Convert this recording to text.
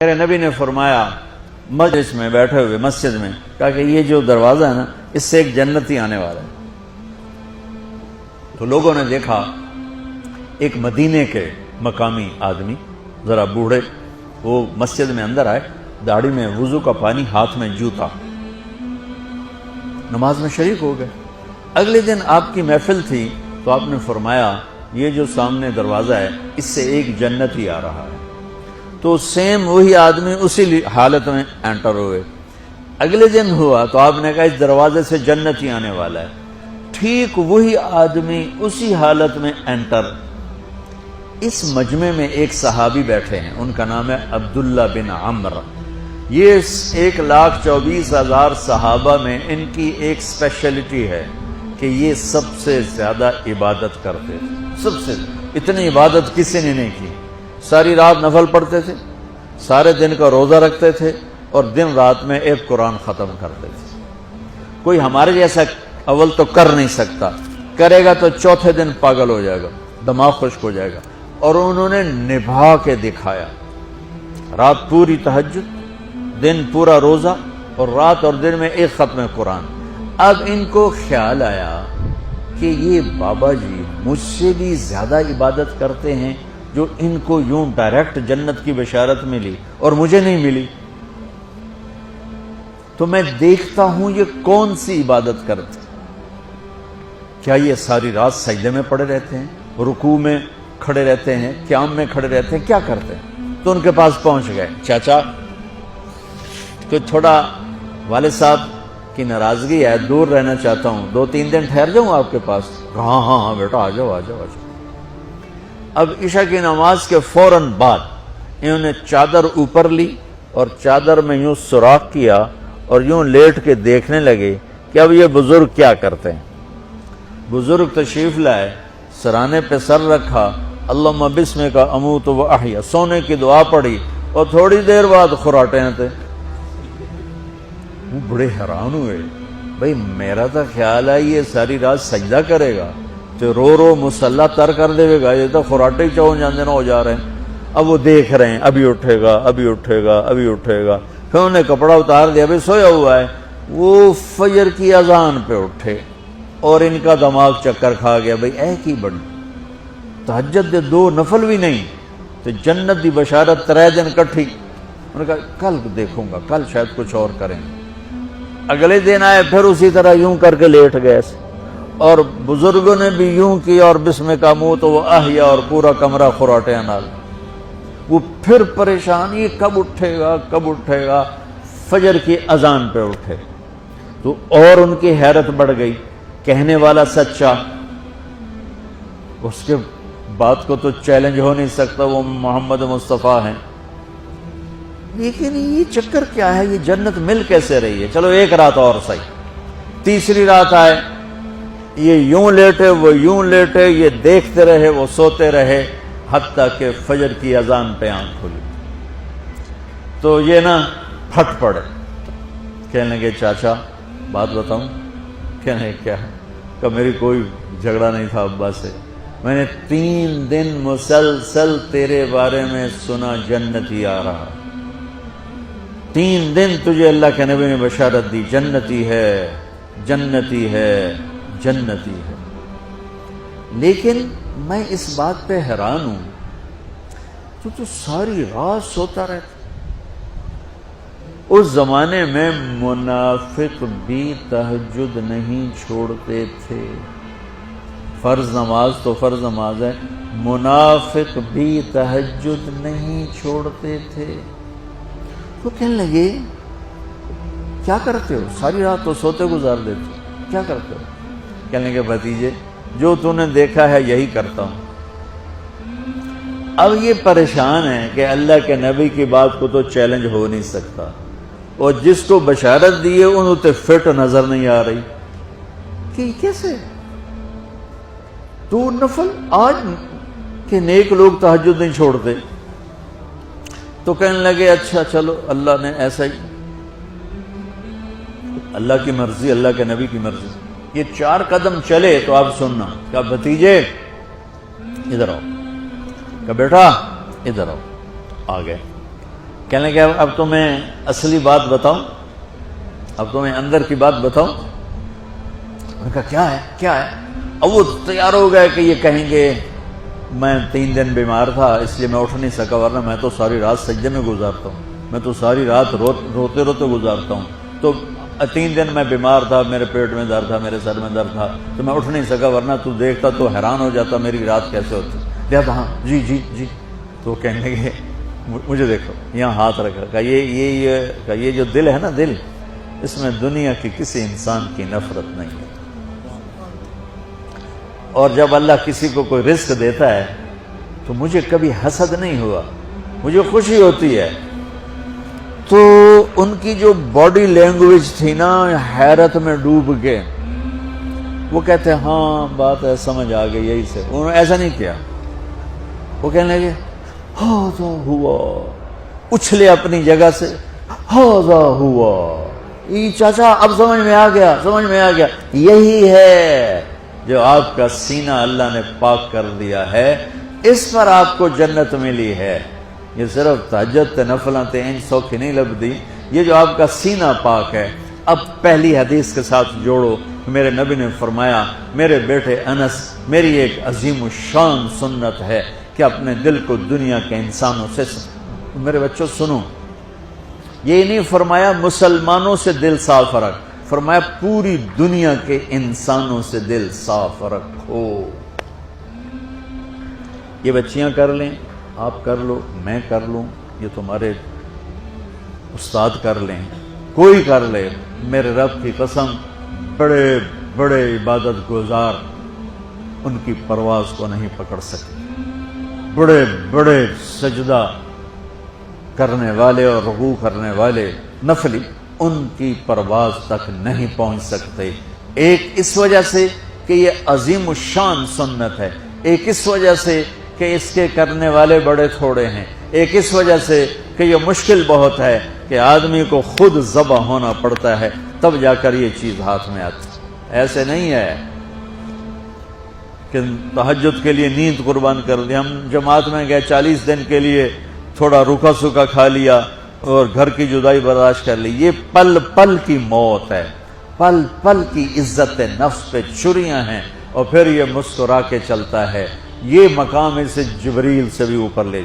میرے نبی نے فرمایا مجلس میں بیٹھے ہوئے مسجد میں کہا کہ یہ جو دروازہ ہے نا اس سے ایک جنتی آنے والا ہے۔ تو لوگوں نے دیکھا ایک مدینے کے مقامی آدمی ذرا بوڑھے وہ مسجد میں اندر آئے، داڑھی میں وضو کا پانی، ہاتھ میں جوتا، نماز میں شریک ہو گئے۔ اگلے دن آپ کی محفل تھی تو آپ نے فرمایا یہ جو سامنے دروازہ ہے اس سے ایک جنتی آ رہا ہے۔ تو سیم وہی آدمی اسی حالت میں انٹر ہوئے۔ اگلے دن ہوا تو آپ نے کہا اس دروازے سے جنتی آنے والا ہے، ٹھیک وہی آدمی اسی حالت میں انٹر۔ اس مجمع میں ایک صحابی بیٹھے ہیں، ان کا نام ہے عبداللہ بن عمرو۔ یہ 1,24,000 صحابہ میں ان کی ایک اسپیشلٹی ہے کہ یہ سب سے زیادہ عبادت کرتے تھے، سب سے اتنی عبادت کسی نے نہیں کی۔ ساری رات نفل پڑھتے تھے، سارے دن کا روزہ رکھتے تھے اور دن رات میں ایک قرآن ختم کرتے تھے۔ کوئی ہمارے جیسا اول تو کر نہیں سکتا، کرے گا تو چوتھے دن پاگل ہو جائے گا، دماغ خشک ہو جائے گا، اور انہوں نے نبھا کے دکھایا۔ رات پوری تہجد، دن پورا روزہ، اور رات اور دن میں ایک ختم قرآن۔ اب ان کو خیال آیا کہ یہ بابا جی مجھ سے بھی زیادہ عبادت کرتے ہیں جو ان کو یوں ڈائریکٹ جنت کی بشارت ملی اور مجھے نہیں ملی، تو میں دیکھتا ہوں یہ کون سی عبادت کرتے، کیا یہ ساری رات سجدے میں پڑے رہتے ہیں، رکوع میں کھڑے رہتے ہیں، قیام میں کھڑے رہتے ہیں، کیا کرتے ہیں؟ تو ان کے پاس پہنچ گئے، چاچا تو تھوڑا والد صاحب کی ناراضگی ہے، دور رہنا چاہتا ہوں، 2-3 دن ٹھہر جاؤں آپ کے پاس؟ ہاں ہاں ہاں بیٹا آ جاؤ آ جاؤ آ جاؤ۔ اب عشاء کی نماز کے فوراً بعد انہوں نے چادر اوپر لی اور چادر میں یوں سوراخ کیا اور یوں لیٹ کے دیکھنے لگے کہ اب یہ بزرگ کیا کرتے ہیں۔ بزرگ تشریف لائے، سرانے پہ سر رکھا، اللہم بسمک اموت و احیا، سونے کی دعا پڑھی، اور تھوڑی دیر بعد خراٹے تھے۔ وہ بڑے حیران ہوئے، بھئی میرا تو خیال ہے یہ ساری رات سجدہ کرے گا تو رو رو مسلح تر کر دے گا، یہ تو خراٹے ہی چون جاندے نہ ہو جا رہے ہیں۔ اب وہ دیکھ رہے ہیں ابھی اٹھے گا ابھی اٹھے گا ابھی اٹھے گا، پھر انہوں نے کپڑا اتار دیا، ابھی سویا ہوا ہے۔ وہ فجر کی اذان پہ اٹھے اور ان کا دماغ چکر کھا گیا، بھئی اے کی بڑی تہجد دے 2 نفل بھی نہیں تو جنت دی بشارت 3 دن کٹھی۔ انہوں نے کہا کل دیکھوں گا، کل شاید کچھ اور کریں۔ اگلے دن آئے، پھر اسی طرح یوں کر کے لیٹ گئے، اور بزرگوں نے بھی یوں کیا، اور بسمک اموت و احیا، اور پورا کمرہ خراٹے نال۔ وہ پھر پریشان، یہ کب اٹھے گا کب اٹھے گا؟ فجر کی اذان پہ اٹھے تو اور ان کی حیرت بڑھ گئی، کہنے والا سچا، اس کے بات کو تو چیلنج ہو نہیں سکتا، وہ محمد مصطفیٰ ہیں، لیکن یہ چکر کیا ہے، یہ جنت مل کیسے رہی ہے؟ چلو ایک رات اور صحیح۔ تیسری رات آئے، یہ یوں لیٹے وہ یوں لیٹے، یہ دیکھتے رہے وہ سوتے رہے، حتیٰ کہ فجر کی اذان پہ آنکھ کھلی تو یہ نا پھٹ پڑے، کہنے لگے چاچا بات بتاؤں؟ کہنے کیا ہے؟ کہ میری کوئی جھگڑا نہیں تھا ابا سے، میں نے 3 دن مسلسل تیرے بارے میں سنا جنتی آ رہا، 3 دن تجھے اللہ کے نبی نے بشارت دی جنتی ہے جنتی ہے جنتی ہے، لیکن میں اس بات پہ حیران ہوں تو ساری رات سوتا رہتا۔ اس زمانے میں منافق بھی تہجد نہیں چھوڑتے تھے، فرض نماز تو فرض نماز ہے، منافق بھی تہجد نہیں چھوڑتے تھے۔ تو کہنے لگے کیا کرتے ہو؟ ساری رات تو سوتے گزار دیتے، کیا کرتے ہو؟ کہنے لگے بھتیجے جو تو نے دیکھا ہے یہی کرتا ہوں۔ اب یہ پریشان ہے کہ اللہ کے نبی کی بات کو تو چیلنج ہو نہیں سکتا، اور جس کو بشارت دی ہے انہوں تے فٹ نظر نہیں آ رہی کہ کیسے تو نفل آج کہ نیک لوگ تہجد نہیں چھوڑتے۔ تو کہنے لگے اچھا چلو اللہ نے ایسا ہی، اللہ کی مرضی، اللہ کے نبی کی مرضی۔ یہ 4 قدم چلے تو آپ سننا، کہا بھتیجے ادھر آؤ، کہا بیٹا ادھر آؤ، آ گئے۔ کہنے لگے اب تمہیں اصلی بات بتاؤں، اب تمہیں اندر کی بات بتاؤں. میں نے کہا کیا ہے کیا ہے؟ اب وہ تیار ہو گئے کہ یہ کہیں گے میں 3 دن بیمار تھا اس لیے میں اٹھ نہیں سکا، ورنہ میں تو ساری رات سجدے میں گزارتا ہوں، میں تو ساری رات روتے روتے گزارتا ہوں، تو 3 دن میں بیمار تھا، میرے پیٹ میں درد تھا، میرے سر میں درد تھا، تو میں اٹھ نہیں سکا، ورنہ تو دیکھتا تو حیران ہو جاتا میری رات کیسے ہوتی. لہذا ہاں جی جی جی. تو کہنے لگے مجھے دیکھو یہاں ہاتھ رکھا، کہ یہ جو دل ہے نا، دل اس میں دنیا کی کسی انسان کی نفرت نہیں ہے. اور جب اللہ کسی کو کوئی رزق دیتا ہے تو مجھے کبھی حسد نہیں ہوا، مجھے خوشی ہوتی ہے. تو ان کی جو باڈی لینگویج تھی نا، حیرت میں ڈوب کے وہ کہتے ہیں ہاں بات ہے سمجھ آ گئی یہی سے. انہوں نے ایسا نہیں کیا، وہ کہنے لگے ہاذا ہوا، اچھلے اپنی جگہ سے، ہاذا ہوا، یہ چاچا اب سمجھ میں آ گیا، سمجھ میں آ گیا، یہی ہے جو آپ کا سینہ اللہ نے پاک کر دیا ہے، اس پر آپ کو جنت ملی ہے. یہ صرف تہجد تے نفلاں تے ان سوکھی نہیں لبدی، یہ جو آپ کا سینہ پاک ہے. اب پہلی حدیث کے ساتھ جوڑو، میرے نبی نے فرمایا میرے بیٹے انس، میری ایک عظیم الشان سنت ہے کہ اپنے دل کو دنیا کے انسانوں سے میرے بچوں سنو، یہ نہیں فرمایا مسلمانوں سے دل صاف رکھ، فرمایا پوری دنیا کے انسانوں سے دل صاف رکھو. یہ بچیاں کر لیں، آپ کر لو، میں کر لوں، یہ تمہارے استاد کر لیں، کوئی کر لے، میرے رب کی قسم بڑے بڑے عبادت گزار ان کی پرواز کو نہیں پکڑ سکتے. بڑے بڑے سجدہ کرنے والے اور رکوع کرنے والے نفلی ان کی پرواز تک نہیں پہنچ سکتے. ایک اس وجہ سے کہ یہ عظیم الشان سنت ہے، ایک اس وجہ سے کہ اس کے کرنے والے بڑے تھوڑے ہیں، ایک اس وجہ سے کہ یہ مشکل بہت ہے کہ آدمی کو خود ذبح ہونا پڑتا ہے تب جا کر یہ چیز ہاتھ میں آتی. ایسے نہیں ہے کہ تہجد کے لیے نیند قربان کر دی. ہم جماعت میں گئے 40 دن کے لیے، تھوڑا روکھا سوکھا کھا لیا اور گھر کی جدائی برداشت کر لی. یہ پل پل کی موت ہے، پل پل کی عزت نفس پہ چھریاں ہیں، اور پھر یہ مسکرا کے چلتا ہے. یہ مقام اسے جبریل سے بھی اوپر لے